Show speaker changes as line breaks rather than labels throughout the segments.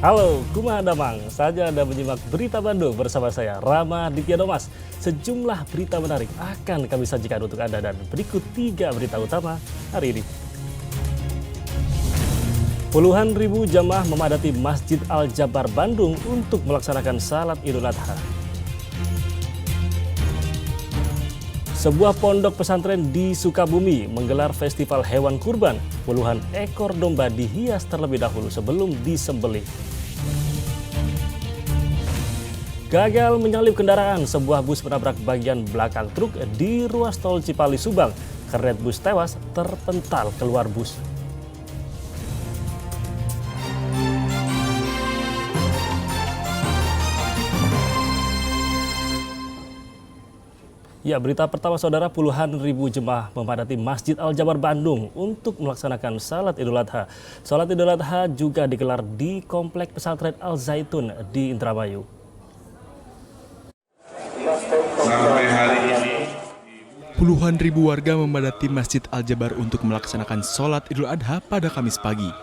Halo, kumaha damang. Saja Anda menyimak Berita Bandung bersama saya, Rama Ditya Domas. Sejumlah berita menarik akan kami sajikan untuk Anda dan berikut 3 berita utama hari ini. Puluhan ribu jamaah memadati Masjid Al-Jabar Bandung untuk melaksanakan salat Idul Adha. Sebuah pondok pesantren di Sukabumi menggelar festival hewan kurban. Puluhan ekor domba dihias terlebih dahulu sebelum disembelih. Gagal menyalip kendaraan, sebuah bus menabrak bagian belakang truk di ruas tol Cipali Subang. Kernet bus tewas terpental keluar bus. Ya, berita pertama saudara, puluhan ribu jemaah memadati Masjid Al-Jabar Bandung untuk melaksanakan salat Idul Adha. Salat Idul Adha juga digelar di Komplek Pesantren Al-Zaitun di Indramayu.
Sampai hari ini,
puluhan ribu warga memadati Masjid Al-Jabar untuk melaksanakan sholat Idul Adha pada Kamis pagi.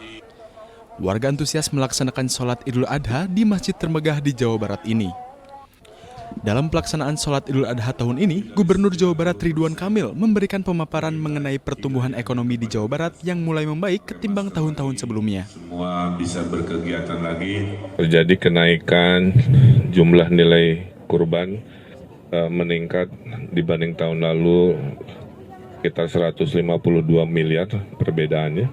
Warga antusias melaksanakan sholat Idul Adha di masjid termegah di Jawa Barat ini. Dalam pelaksanaan sholat Idul Adha tahun ini, Gubernur Jawa Barat Ridwan Kamil memberikan pemaparan mengenai pertumbuhan ekonomi di Jawa Barat yang mulai membaik ketimbang tahun-tahun sebelumnya.
semua bisa berkegiatan lagi. Terjadi kenaikan jumlah nilai kurban meningkat dibanding tahun lalu sekitar 152 miliar perbedaannya.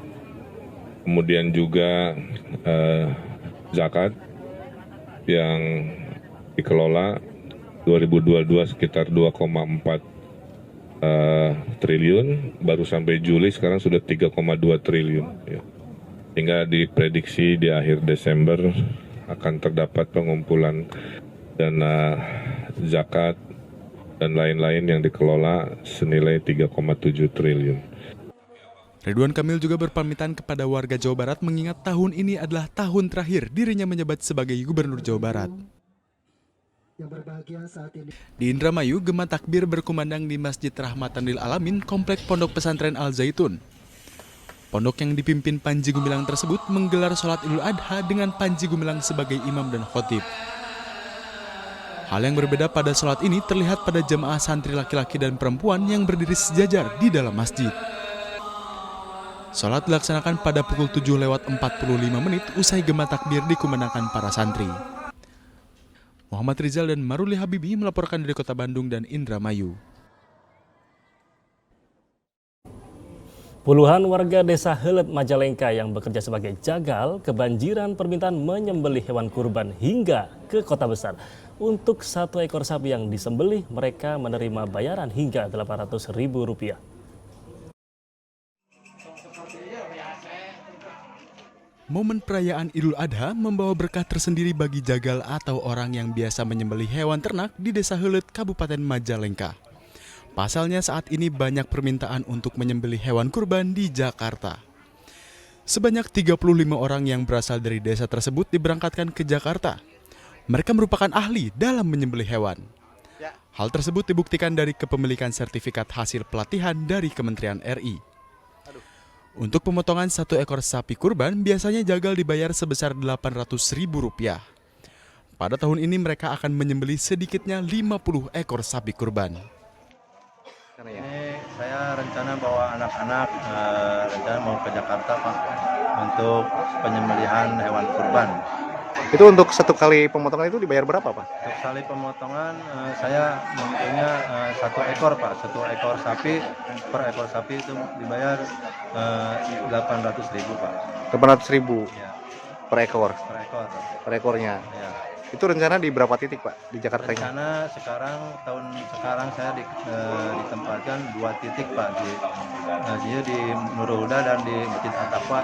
Kemudian juga zakat yang dikelola 2022 sekitar 2,4 triliun, baru sampai Juli sekarang sudah 3,2 triliun. Ya. Hingga diprediksi di akhir Desember akan terdapat pengumpulan dana zakat dan lain-lain yang dikelola senilai 3,7 triliun.
Ridwan Kamil juga berpamitan kepada warga Jawa Barat mengingat tahun ini adalah tahun terakhir dirinya menjabat sebagai Gubernur Jawa Barat. Di Indramayu, gema takbir berkumandang di Masjid Rahmatan lil Alamin, Komplek Pondok Pesantren Al-Zaitun. Pondok yang dipimpin Panji Gumilang tersebut menggelar sholat Idul Adha dengan Panji Gumilang sebagai imam dan khotib. Hal yang berbeda pada sholat ini terlihat pada jemaah santri laki-laki dan perempuan yang berdiri sejajar di dalam masjid. Sholat dilaksanakan pada pukul 7:45 usai gema takbir dikumandangkan para santri. Muhammad Rizal dan Maruli Habibi melaporkan dari Kota Bandung dan Indramayu.
Puluhan warga desa Heuleut Majalengka yang bekerja sebagai jagal kebanjiran permintaan menyembelih hewan kurban hingga ke kota besar. Untuk 1 ekor sapi yang disembelih, mereka menerima bayaran hingga Rp800.000.
Momen perayaan Idul Adha membawa berkah tersendiri bagi jagal atau orang yang biasa menyembelih hewan ternak di Desa Heuleut, Kabupaten Majalengka. Pasalnya saat ini banyak permintaan untuk menyembelih hewan kurban di Jakarta. Sebanyak 35 orang yang berasal dari desa tersebut diberangkatkan ke Jakarta. Mereka merupakan ahli dalam menyembelih hewan. Hal tersebut dibuktikan dari kepemilikan sertifikat hasil pelatihan dari Kementerian RI. Untuk pemotongan 1 ekor sapi kurban, biasanya jagal dibayar sebesar Rp800.000. Pada tahun ini mereka akan menyembelih sedikitnya 50 ekor sapi kurban.
Ini saya rencana bawa anak-anak, rencana mau ke Jakarta Pak, untuk penyembelihan hewan kurban.
Itu untuk 1 kali pemotongan itu dibayar berapa Pak?
Untuk kali pemotongan saya mempunyai 1 ekor Pak, 1 ekor sapi, per ekor sapi itu dibayar Rp800.000 Pak.
Rp800.000
Ya,
per ekor,
per ekor.
per ekornya.
Ya.
Itu rencana di berapa titik Pak di Jakarta ini?
Rencana tahun sekarang saya ditempatkan 2 titik Pak, di Nurul Huda dan di Masjid At-Taqwa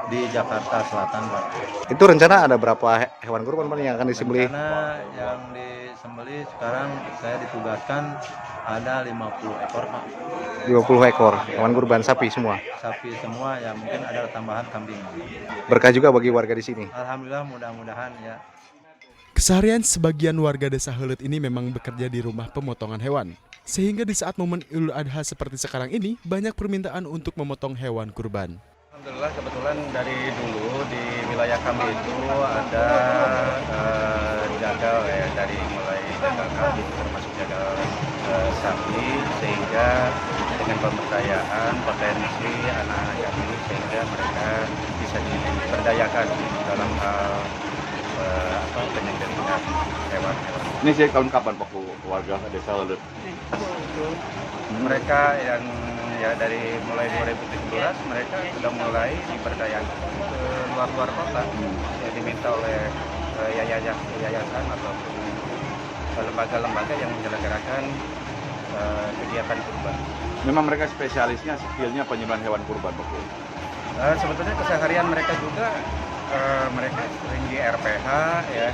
di Jakarta Selatan Pak.
Itu rencana ada berapa hewan kurban Pak yang akan disembelih?
Rencana yang disembelih sekarang saya ditugaskan ada 50 ekor Pak.
50 ekor hewan kurban sapi semua.
Sapi semua, ya mungkin ada tambahan kambing.
Berkah juga bagi warga di sini.
Alhamdulillah, mudah-mudahan ya.
Keseharian sebagian warga Desa Heuleut ini memang bekerja di rumah pemotongan hewan. Sehingga di saat momen Idul Adha seperti sekarang ini, banyak permintaan untuk memotong hewan kurban.
Alhamdulillah kebetulan dari dulu di
wilayah kami itu ada jagal ya, dari mulai jagal kambing termasuk jagal sapi, sehingga dengan pemberdayaan potensi anak-anak kami sehingga mereka bisa diberdayakan dalam hal penyembelihan hewan-hewan.
Ini sih tahun kapan Pak warga desa Heuleut?
Mereka yang ya dari mulai 2017 mereka sudah mulai diberdayakan ke luar kota, yang diminta oleh yayasan ataupun lembaga-lembaga yang menyelenggarakan kegiatan kurban.
Memang mereka spesialisnya skillnya penyembelihan hewan kurban Pak.
Sebetulnya keseharian mereka juga mereka sering di RPH ya,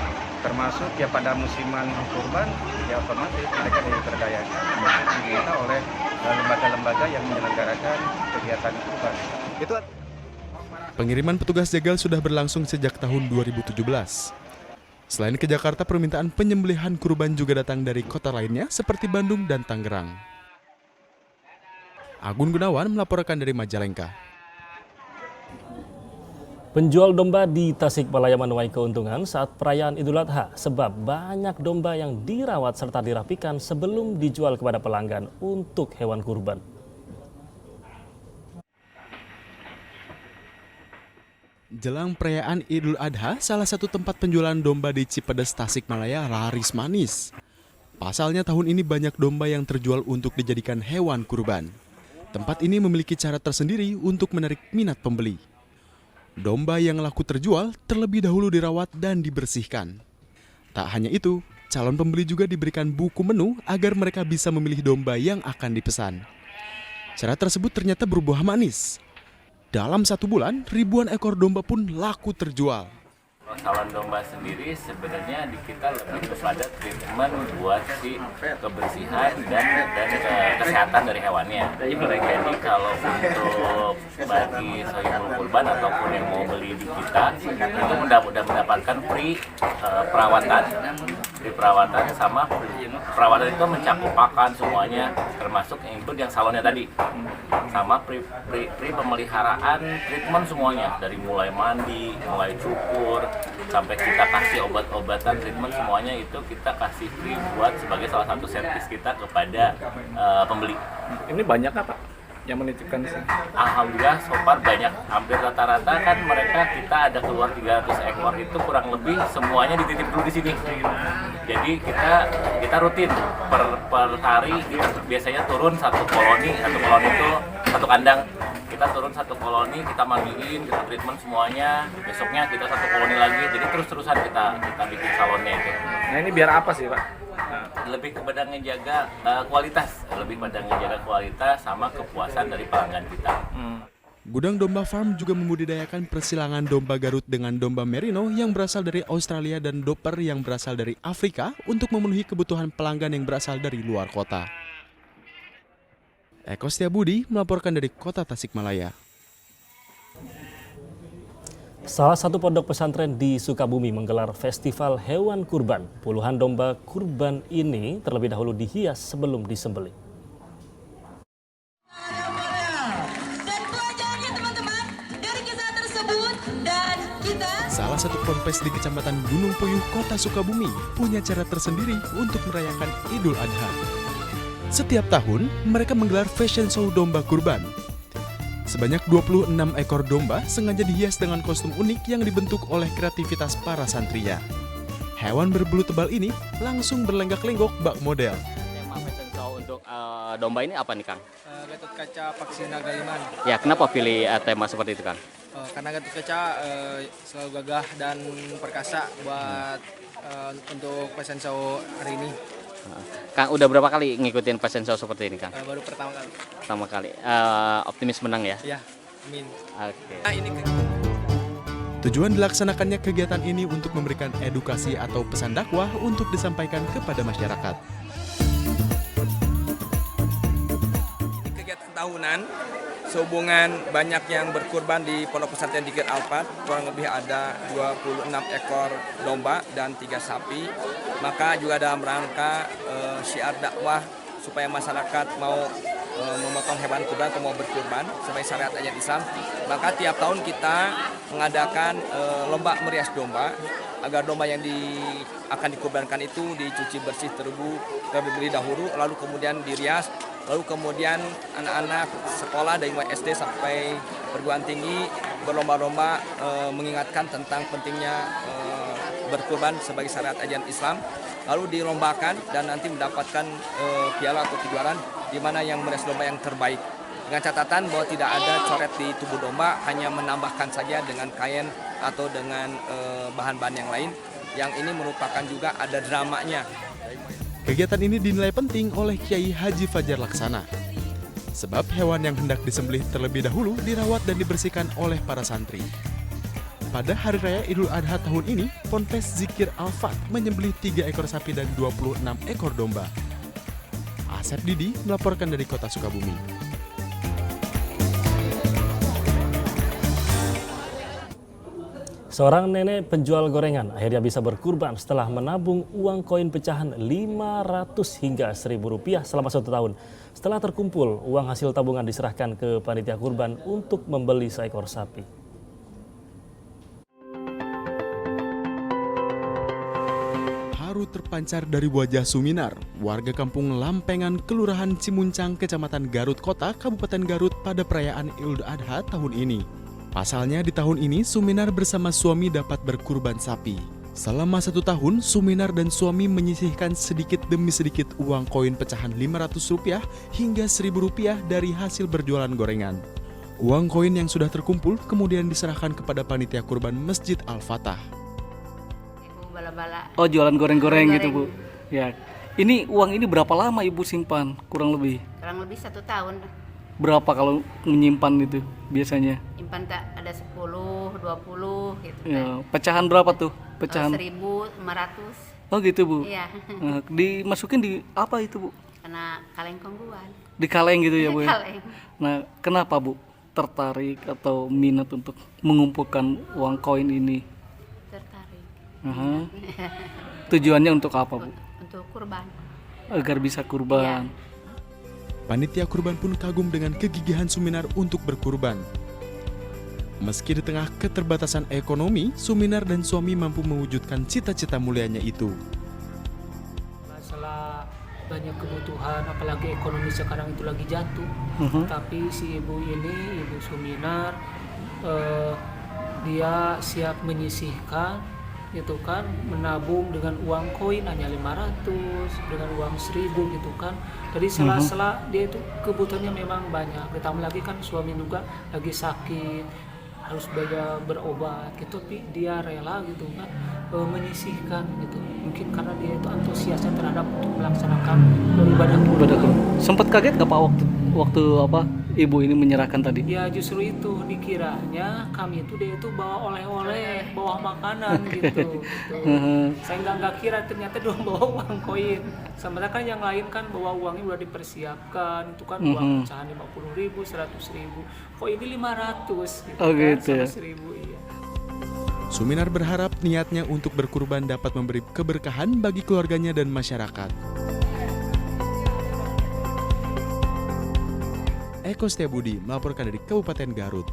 termasuk ya pada musiman kurban ya otomatis mereka diberdayakan diminta oleh lembaga-lembaga yang menyelenggarakan kegiatan kurban.
Pengiriman petugas jagal sudah berlangsung sejak tahun 2017. Selain ke Jakarta, permintaan penyembelihan kurban juga datang dari kota lainnya seperti Bandung dan Tangerang. Agun Gunawan melaporkan dari Majalengka.
Penjual domba di Tasikmalaya menuai keuntungan saat perayaan Idul Adha sebab banyak domba yang dirawat serta dirapikan sebelum dijual kepada pelanggan untuk hewan kurban.
Jelang perayaan Idul Adha, salah satu tempat penjualan domba di Cipedes, Tasikmalaya laris manis. Pasalnya tahun ini banyak domba yang terjual untuk dijadikan hewan kurban. Tempat ini memiliki cara tersendiri untuk menarik minat pembeli. Domba yang laku terjual terlebih dahulu dirawat dan dibersihkan. Tak hanya itu, calon pembeli juga diberikan buku menu agar mereka bisa memilih domba yang akan dipesan. Cara tersebut ternyata berbuah manis. Dalam 1 bulan, ribuan ekor domba pun laku terjual.
Salon domba sendiri sebenarnya di kita lebih kepada treatment buat si kebersihan dan kesehatan dari hewannya. Jadi kalau untuk bagi sohibul kurban ataupun yang mau beli di kita itu mudah mendapatkan free perawatan sama perawatan itu mencakup pakan semuanya termasuk yang salonnya tadi sama free pemeliharaan treatment semuanya dari mulai mandi, mulai cukur sampai kita kasih obat-obatan treatment semuanya itu kita kasih free buat sebagai salah satu servis kita kepada pembeli.
Ini banyak apa yang menitipkan di sini?
Alhamdulillah so far banyak, hampir rata-rata kan mereka kita ada keluar 300 ekor itu kurang lebih semuanya dititip dulu di sini. Jadi kita rutin per hari biasanya turun satu koloni itu satu kandang. Kita turun satu koloni, kita mandiin, kita treatment semuanya. Besoknya kita satu koloni lagi. Jadi terus-terusan kita bikin salonnya itu.
Nah ini biar apa sih Pak?
Lebih kepada ngejaga kualitas sama kepuasan dari pelanggan kita.
Gudang Domba Farm juga membudidayakan persilangan domba Garut dengan domba Merino yang berasal dari Australia dan Doper yang berasal dari Afrika untuk memenuhi kebutuhan pelanggan yang berasal dari luar kota. Eko Setiabudi melaporkan dari kota Tasikmalaya.
Salah satu pondok pesantren di Sukabumi menggelar festival hewan kurban. Puluhan domba kurban ini terlebih dahulu dihias sebelum disembelih.
Salah satu ponpes di Kecamatan Gunung Puyuh, Kota Sukabumi punya cara tersendiri untuk merayakan Idul Adha. Setiap tahun, mereka menggelar fashion show domba kurban. Sebanyak 26 ekor domba sengaja dihias dengan kostum unik yang dibentuk oleh kreativitas para santrinya. Hewan berbulu tebal ini langsung berlenggak-lenggok bak model.
Tema fashion show untuk domba ini apa nih Kang?
Gatot Kaca Vaksin Agaliman.
Ya, kenapa pilih tema seperti itu Kang?
Karena Gatot Kaca selalu gagah dan perkasa buat untuk fashion show hari ini.
Kang, udah berapa kali ngikutin fashion show seperti ini, Kang?
Baru pertama kali.
Pertama kali. Optimis menang ya?
Ya, amin.
Oke.
Tujuan dilaksanakannya kegiatan ini untuk memberikan edukasi atau pesan dakwah untuk disampaikan kepada masyarakat.
Ini kegiatan tahunan sehubungan banyak yang berkurban di Pondok Pesantren Dikir Alfat, kurang lebih ada 26 ekor domba dan 3 sapi. Maka juga dalam rangka syiar dakwah supaya masyarakat mau memotong hewan kurban atau mau berkurban sebagai syariat ajaran Islam, maka tiap tahun kita mengadakan lomba merias domba agar domba yang akan dikurbankan itu dicuci bersih terlebih dahulu, lalu kemudian dirias, lalu kemudian anak-anak sekolah dari mulai SD sampai perguruan tinggi berlomba-lomba mengingatkan tentang pentingnya berkurban sebagai syariat ajaran Islam, lalu dilombakan dan nanti mendapatkan piala atau kejuaraan di mana yang merias domba yang terbaik. Dengan catatan bahwa tidak ada coret di tubuh domba, hanya menambahkan saja dengan kain atau dengan bahan-bahan yang lain. Yang ini merupakan juga ada dramanya.
Kegiatan ini dinilai penting oleh Kiai Haji Fajar Laksana. Sebab hewan yang hendak disembelih terlebih dahulu dirawat dan dibersihkan oleh para santri. Pada Hari Raya Idul Adha tahun ini, Ponpes Zikir Al-Fat menyembelih 3 ekor sapi dan 26 ekor domba. Asep Didi melaporkan dari Kota Sukabumi.
Seorang nenek penjual gorengan akhirnya bisa berkurban setelah menabung uang koin pecahan 500 hingga 1.000 rupiah selama 1 tahun. Setelah terkumpul, uang hasil tabungan diserahkan ke panitia kurban untuk membeli seekor sapi.
Haru terpancar dari wajah Suminar, warga kampung Lampengan, Kelurahan Cimuncang, Kecamatan Garut Kota, Kabupaten Garut pada perayaan Idul Adha tahun ini. Pasalnya di tahun ini Suminar bersama suami dapat berkurban sapi. Selama 1 tahun, Suminar dan suami menyisihkan sedikit demi sedikit uang koin pecahan 500 rupiah hingga 1.000 rupiah dari hasil berjualan gorengan. Uang koin yang sudah terkumpul kemudian diserahkan kepada panitia kurban Masjid Al-Fatah.
Oh, jualan goreng-goreng gitu, Bu. Ya. Ini uang ini berapa lama Ibu simpan kurang lebih?
Kurang lebih 1 tahun.
Berapa kalau menyimpan itu biasanya?
Simpan tak ada 10, 20 gitu.
Ya, pecahan berapa tuh? Pecahan
1.500.
Oh gitu, Bu.
Iya.
Nah, dimasukin di apa itu, Bu?
Karena kaleng kongguan.
Di kaleng gitu ya, Bu. Ya?
Kaleng.
Nah, kenapa, Bu, tertarik atau minat untuk mengumpulkan uang koin ini?
Tertarik.
Tujuannya untuk apa, Bu?
Untuk kurban.
Agar bisa kurban.
Iya.
Panitia kurban pun kagum dengan kegigihan Suminar untuk berkurban. Meski di tengah keterbatasan ekonomi, Suminar dan suami mampu mewujudkan cita-cita mulianya itu.
Masalah banyak kebutuhan, apalagi ekonomi sekarang itu lagi jatuh. Tapi si ibu ini, Ibu Suminar, dia siap menyisihkan, gitu kan, menabung dengan uang koin hanya 500, dengan uang 1.000 gitu kan. Jadi sela-sela dia itu kebutuhannya memang banyak. Ditambah lagi kan suami juga lagi sakit, harus biaya berobat gitu, tapi dia rela gitu kan menyisihkan gitu. Mungkin karena dia itu antusiasnya terhadap untuk melaksanakan ibadah kurban.
Sempat kaget gak Pak waktu apa Ibu ini menyerahkan tadi?
Ya justru itu, dikiranya kami itu dia itu bawa oleh-oleh, bawa makanan gitu. Saya nggak kira ternyata dia bawa uang koin. Sementara kan yang lain kan bawa uangnya udah dipersiapkan, itu kan uang pecahan 50.000, 100.000. Kok ini 500 gitu,
gitu
kan,
ya.
sama 1.000 iya.
Suminar berharap niatnya untuk berkurban dapat memberi keberkahan bagi keluarganya dan masyarakat. Eko Setiabudi melaporkan dari Kabupaten Garut.